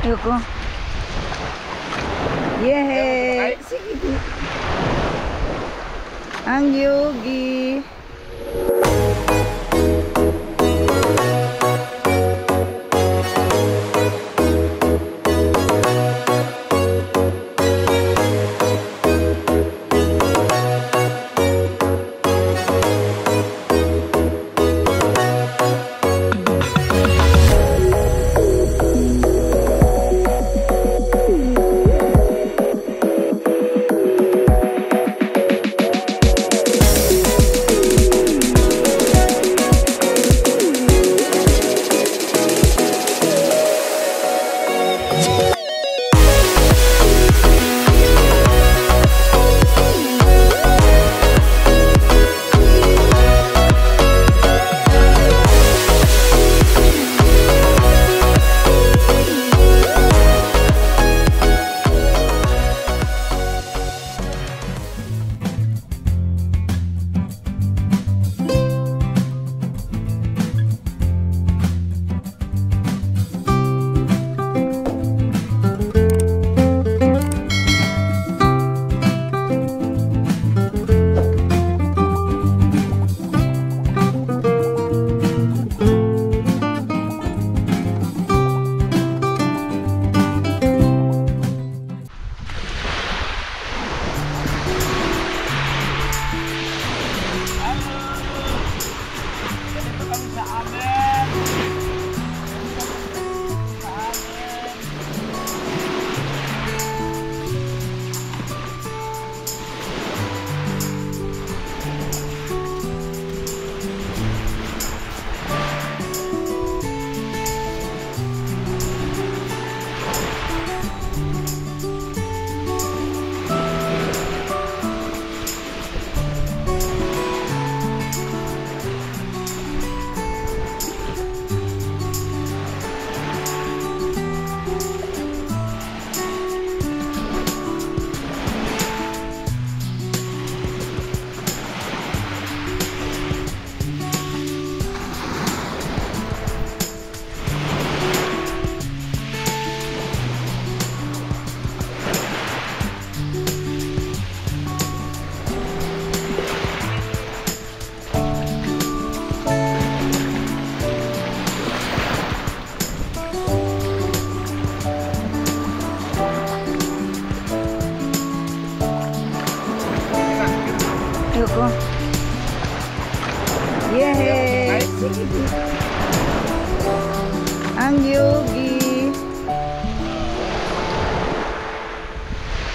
Ayoko. Yehey! Sige. Ang yogi. Ayoko. Yehey! Sige. Ang yogi.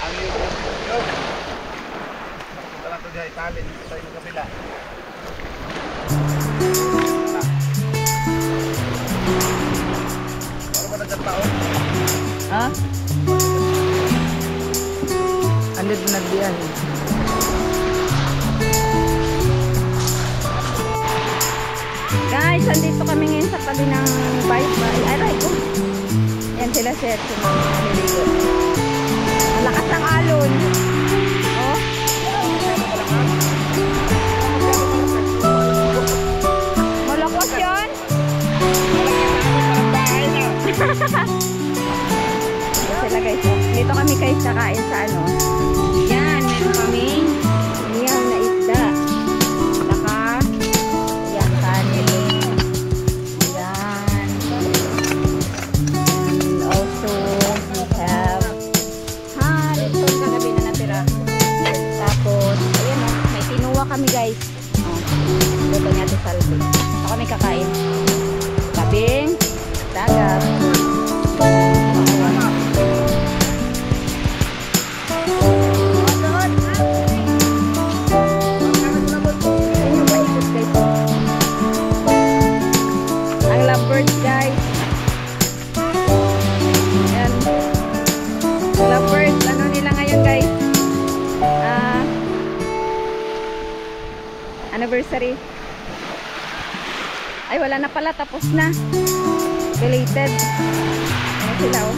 Ang yogi. Punta lang ito dyan, itali. Sa inyong kabila. Para ba na dyan taon? Ha? Ano din nagbiyahe? Guys, andito kami ngayon sa tabi ng bike. Aray ko. Yan sila set. Naliligo. Malakas ang alon. Oh. Malakwas yun? Sila guys. Dito kami guys kakain sa ano. Yan, meron kami inihaw na isda. Saka yan, kanin. Yan. And also we have ito kagabi na natira. Tapos ayan o, may tinuwa kami guys. Luto niya ito salve. Ako kami kakain. Tabing dagat. Anniversary. Ay, wala na pala. Tapos na. Belated. Ano sila, oh.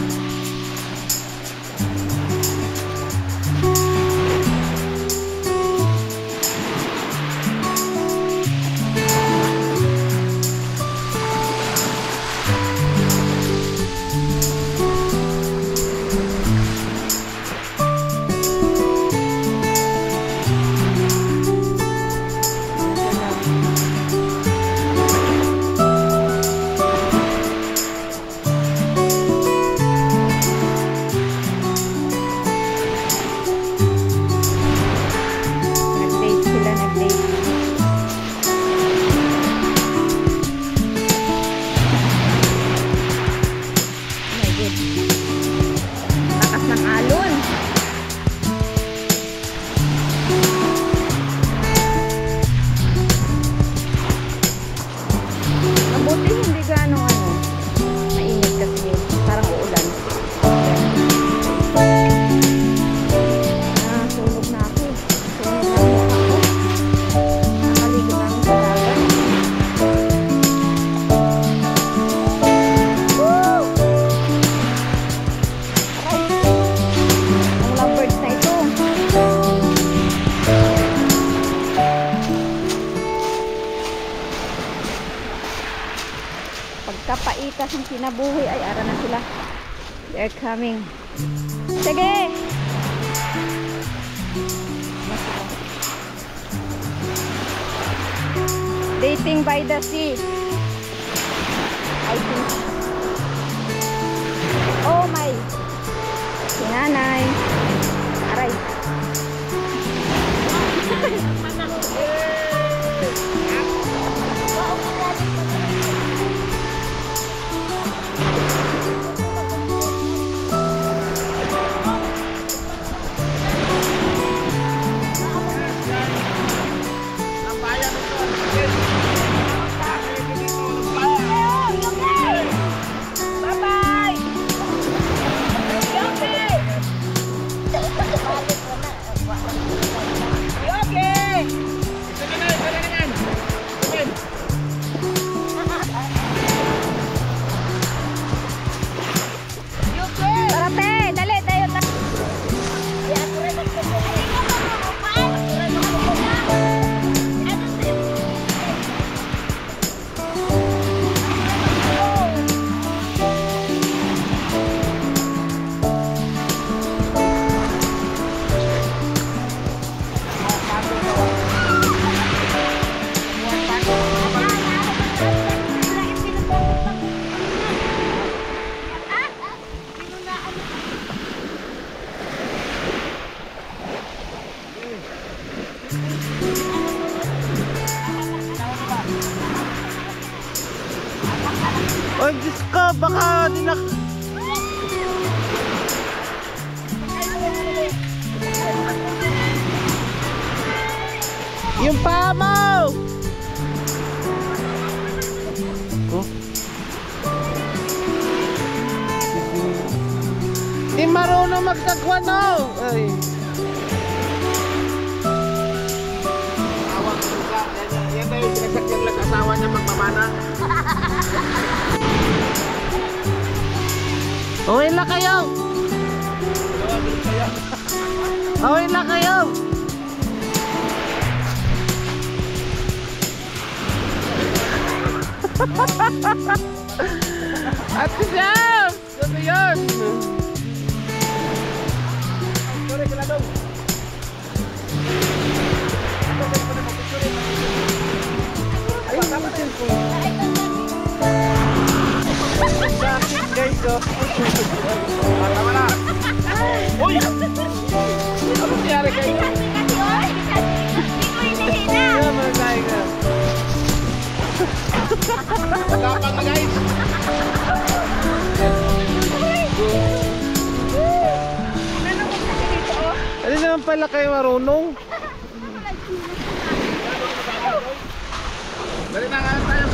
ligtas ang kinabuhi. Ay, ara na sila. They're coming. Sige! Dating by the sea. I think. Oh my. Si nanay. Aray. Ay, Diyos ko, baka dinak... Yung paa mo! Oh. Di marunong magsagwan, no? Ay. Awang suka. Yan tayo sinasakyan lang asawa niya magmamana. Uwi na kayo! Uwi na kayo! Ate Jam! Ano yun? Sorry, kila dong. Ay, tama guys, go. Tama na. Uy! Ano nangyari kayo? Yeah, manatay ka. Kapag na guys. Ano naman pala kayo marunong? Dali na nga tayo.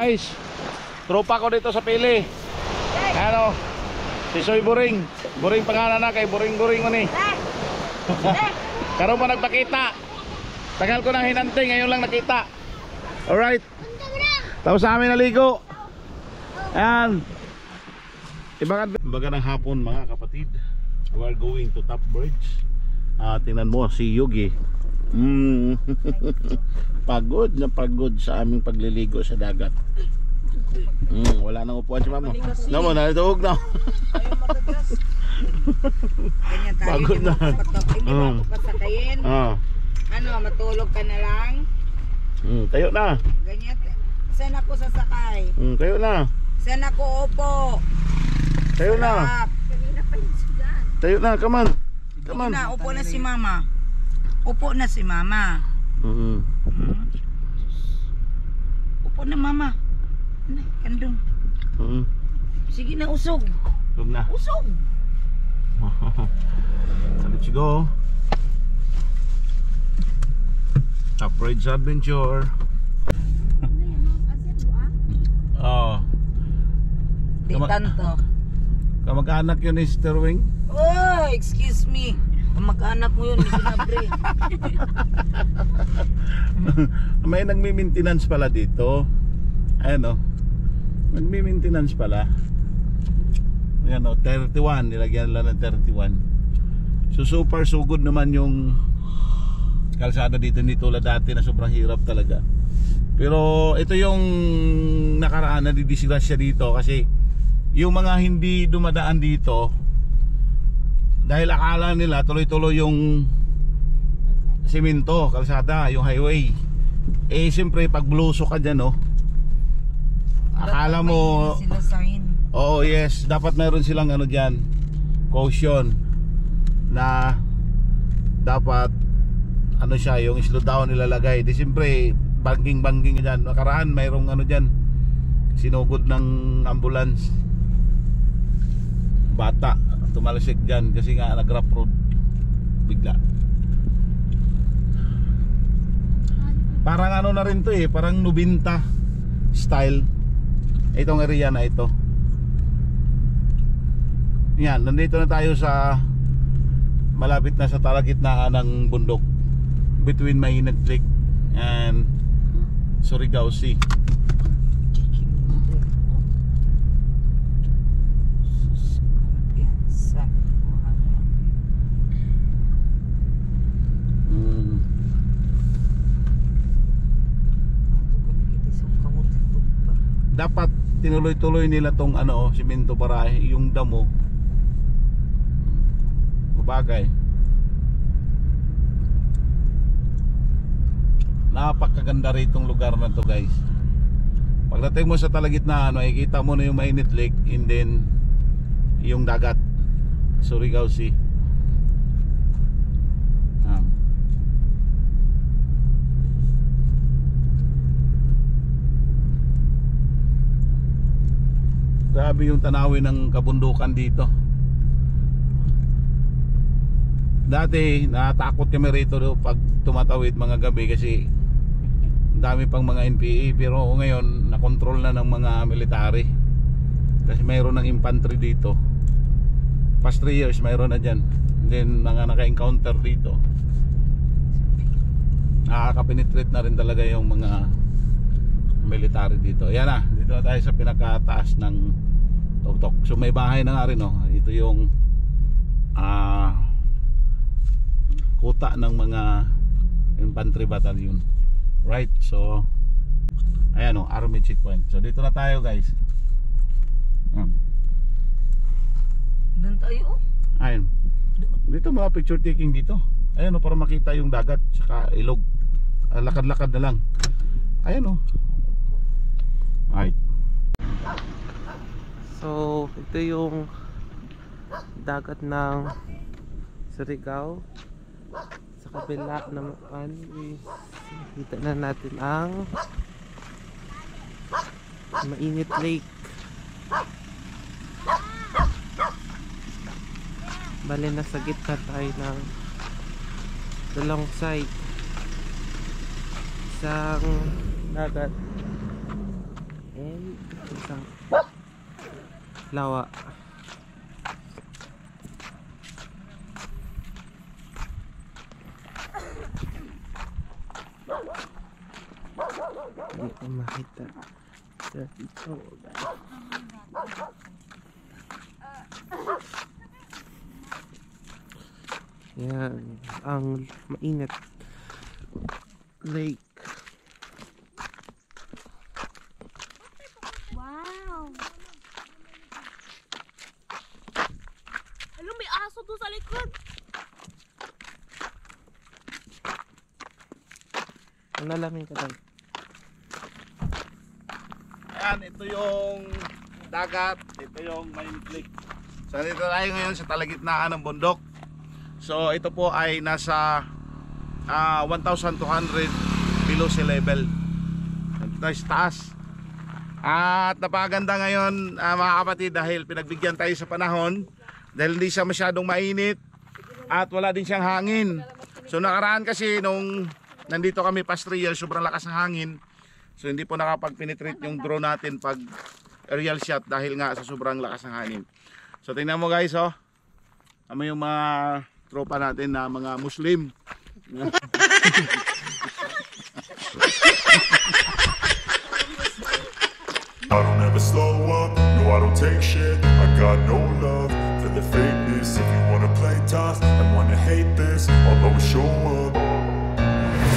Guys, tropa ko dito sa Pili. Ano? Si Soy Buring. Buring pangalan na kay Buring-Buring ko ni. Karon pa nagpakita. Tagal ko nang hinanting, ngayon lang nakita. Alright. Tapos sa amin naligo. Ayan. Ibaga ng hapon mga kapatid. We are going to Top Bridge. Tingnan mo si Yugi. Pagod na pagod sa aming pagliligo sa dagat. Wala nang upuan si mama. Namo na tuog na. Ganyan tayo. Pagod na. Hindi mo ako pasakayin. Ano, matulog ka na lang. Tayo na. Ganyan. Saan ako sasakay? Tayo na. Saan ako upo? Tayo na. Tayo na, come on. Come on. Na, upo na si mama. Upo na si mama. Upo na mama. Nay, kandong. Sige na, usog. Huwag na. Usog. So let's go. Top Bridge Adventure. Oh. Di tanto. Kamag-anak yun ni Sterwing. Oh, excuse me. Mag-anak mo yun, sinabre. May nagmi-maintenance pala dito. Ayan o. Nagmi-maintenance pala. Ayan o, 31. Nilagyan lang ng 31. So super sugod naman yung kalsada dito, hindi tulad dati na sobrang hirap talaga. Pero ito yung nakaraan na didisgrasya dito kasi yung mga hindi dumadaan dito dahil akala nila tuloy-tuloy yung simento, kalsada, yung highway. Eh siyempre pag blusok ka dyan, no, akala mo Sila sign. oo, yes, dapat meron silang ano dyan, caution na dapat ano siya, yung slow down nilalagay. Di siyempre banking dyan. Nakaraan mayroong ano dyan, sinugod ng ambulance, bata tumalsik dyan kasi nga nag-rough road bigla. Parang ano na rin to eh, parang Nubinta style itong area na ito. Yan, nandito na tayo sa malapit na sa kalagitnaan ng bundok between Mainag Lake and Surigao Sea. Dapat tinuloy-tuloy nila tong ano, simento para yung damo bagay. Napakaganda ritong lugar na to, guys. Pagdating mo sa Talagitnaan, makikita mo na yung Mainit Lake and then yung dagat, Surigao Sea. Grabe yung tanawin ng kabundukan dito. Dati natakot kami rito pag tumatawid mga gabi kasi dami pang mga NPA, pero ngayon nakontrol na ng mga military kasi mayroon ng infantry dito. Past 3 years mayroon na dyan. Then mga naka-encounter dito, nakaka-penetrate na rin talaga yung mga military dito. Yan na, dito na tayo sa pinakataas ng Toktok. So may bahay na nga rin, oh. Ito yung kuta ng mga infantry battalion, right? So ayan, oh, army checkpoint. So dito na tayo, guys. Doon tayo. Ayun, dito mga picture taking dito. Ayan, oh, para makita yung dagat saka ilog. Lakad-lakad na lang. Ayan, oh. Right. So, ito yung dagat ng Surigao. Sa kabila naman is kita na natin ang Mainit Lake. Bale, nasa gitna tayo ng dalawang side. Isang dagat and isang lawa. Hindi ko makita sa dito. Yan ang Mainit Lake. Wow! Alam, may aso doon sa likod. Nalamin ka tayo. Ayan, ito yung dagat, ito yung Mainit Lake. So dito tayo ngayon sa Talagitnaan ng bundok. So ito po ay nasa 1,200 below sea level. Ito sa taas. At napakaganda ngayon, mga kapatid, dahil pinagbigyan tayo sa panahon, dahil hindi siya masyadong mainit at wala din siyang hangin. So nakaraan kasi nung nandito kami past 3 years, sobrang lakas ng hangin. So hindi po nakapag-penetrate yung drone natin pag aerial shot dahil nga sa sobrang lakas ng hangin. So tingnan mo, guys, oh. Kami yung mga tropa natin na mga Muslim. I don't ever slow up, no I don't take shit. I got no love for the fakeness. If you wanna play tough and wanna hate this, I'll always show up.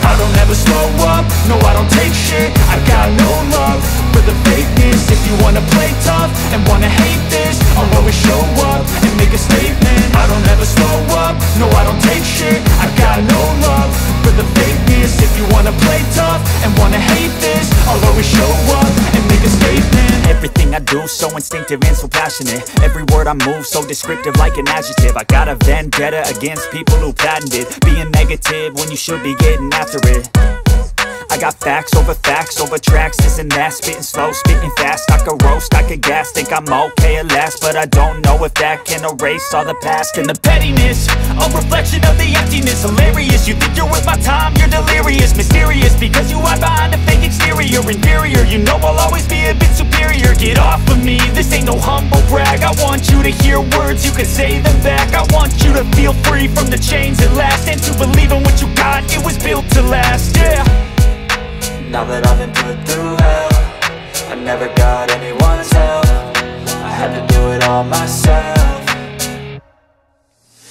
I don't ever slow up, no I don't take shit. I got no love for the fakeness. If you wanna play tough and wanna hate this, I'll always show up and make a statement. I don't ever slow up, no I don't take shit. I got no love for the fakeness. If you wanna play tough and wanna hate this, I'll always show up and make a statement. Everything I do so instinctive and so passionate. Every word I move so descriptive like an adjective. I got a vendetta against people who patented being negative when you should be getting after it. I got facts over tracks, this and that. Spitting slow, spitting fast. I could roast, I could gas. Think I'm okay at last, but I don't know if that can erase all the past. And the pettiness, a reflection of the emptiness. Hilarious, you think you're worth my time, you're delirious. Mysterious, because you hide behind a fake exterior. Inferior, you know I'll always be a bit superior. Get off of me, this ain't no humble brag. I want you to hear words, you can say them back. I want you to feel free from the chains at last, and to believe in what you got, it was built to last, yeah. Now that I've been put through hell, I never got anyone's help. I had to do it all myself.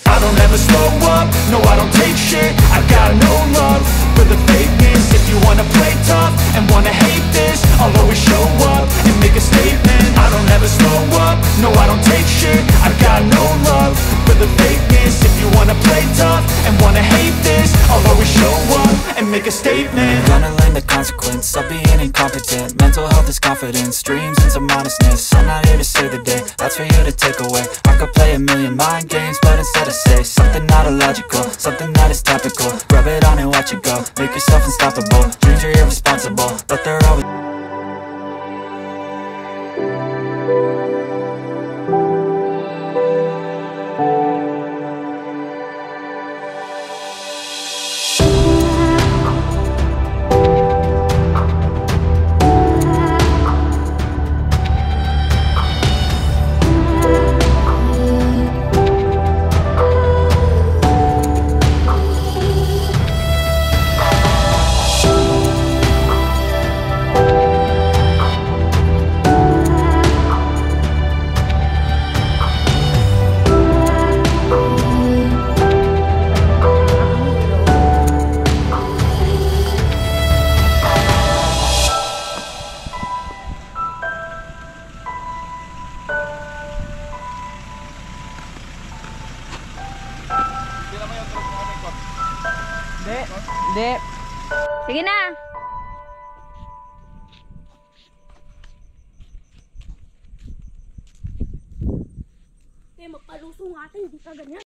I don't ever slow up, no I don't take shit. I got no love for the fakeness. If you wanna play tough and wanna hate this, I'll always show up and make make a statement. I don't ever slow up, no I don't take shit. I've got no love for the fakeness. If you wanna play tough and wanna hate this, I'll always show up and make a statement. Gonna learn the consequence of being incompetent. Mental health is confidence, dreams and some honestness. I'm not here to save the day, that's for you to take away. I could play a million mind games, but instead I say something not illogical, something that is topical. Rub it on and watch it go, make yourself unstoppable. Dreams are irresponsible, but they're always Hindi. Sige na. Kaya magpalusong natin, hindi ka ganyan.